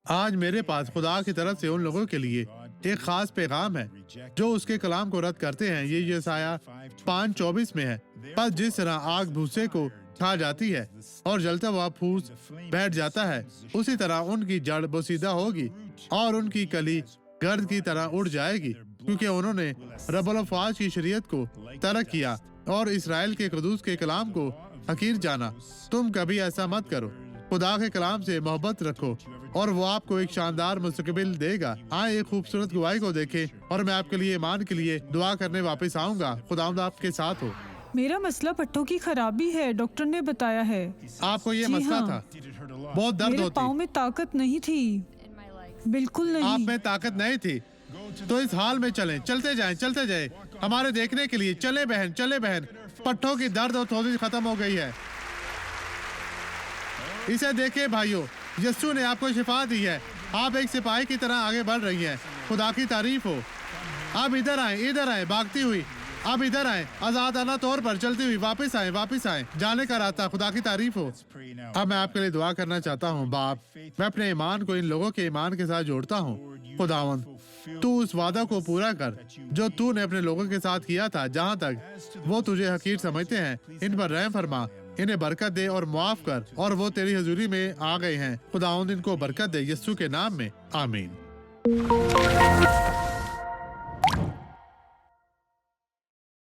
आज मेरे पास खुदा की तरफ से उन लोगों के लिए एक खास पैगाम है जो उसके कलाम को रद्द करते हैं। ये यशायाह 5:24 में है। पर जिस तरह आग भूसे को खा जाती है और जलता हुआ फूस बैठ जाता है, उसी तरह उनकी जड़ बोसीदा होगी और उनकी कली गर्द की तरह उड़ जाएगी, क्योंकि उन्होंने रब्बुल अफ़वाज की शरीयत को तर्क किया और इसराइल के क़ुद्दूस के कलाम को हकीर जाना। तुम कभी ऐसा मत करो। खुदा के कलाम से मोहब्बत रखो और वो आपको एक शानदार मुस्तकबिल देगा। आए एक खूबसूरत गवाही को देखें और मैं आपके लिए ईमान के लिए दुआ करने वापस आऊंगा। खुदावंद आपके साथ हो। मेरा मसला पट्टों की खराबी है, डॉक्टर ने बताया है। आपको ये जी मसला हाँ। था? बहुत दर्द मेरे होती, पाँव में ताकत नहीं थी, बिल्कुल आप नहीं। में ताकत नहीं थी, तो इस हाल में चलें, चलते जाएं हमारे देखने के लिए। चले बहन, पट्टों की दर्द और थोड़ी खत्म हो गई है। इसे देखिए भाइयों, यीशु ने आपको शिफा दी है। आप एक सिपाही की तरह आगे बढ़ रही हैं। खुदा की तारीफ हो। अब इधर आए भागती हुई। अब इधर आए आजादाना तौर पर चलती हुई। वापस आए जाने का रास्ता। खुदा की तारीफ हो। अब मैं आपके लिए दुआ करना चाहता हूँ। बाप, मैं अपने ईमान को इन लोगों के ईमान के साथ जोड़ता हूँ। खुदावंद, तू उस वादा को पूरा कर जो तूने अपने लोगों के साथ किया था। जहाँ तक वो तुझे हकीर समझते हैं, इन पर रहम फरमा, इन्हें बरकत दे और मुआफ कर। और वो तेरी हजूरी में आ गए हैं। खुदावंद इनको बरकत दे, यीशु के नाम में, आमीन।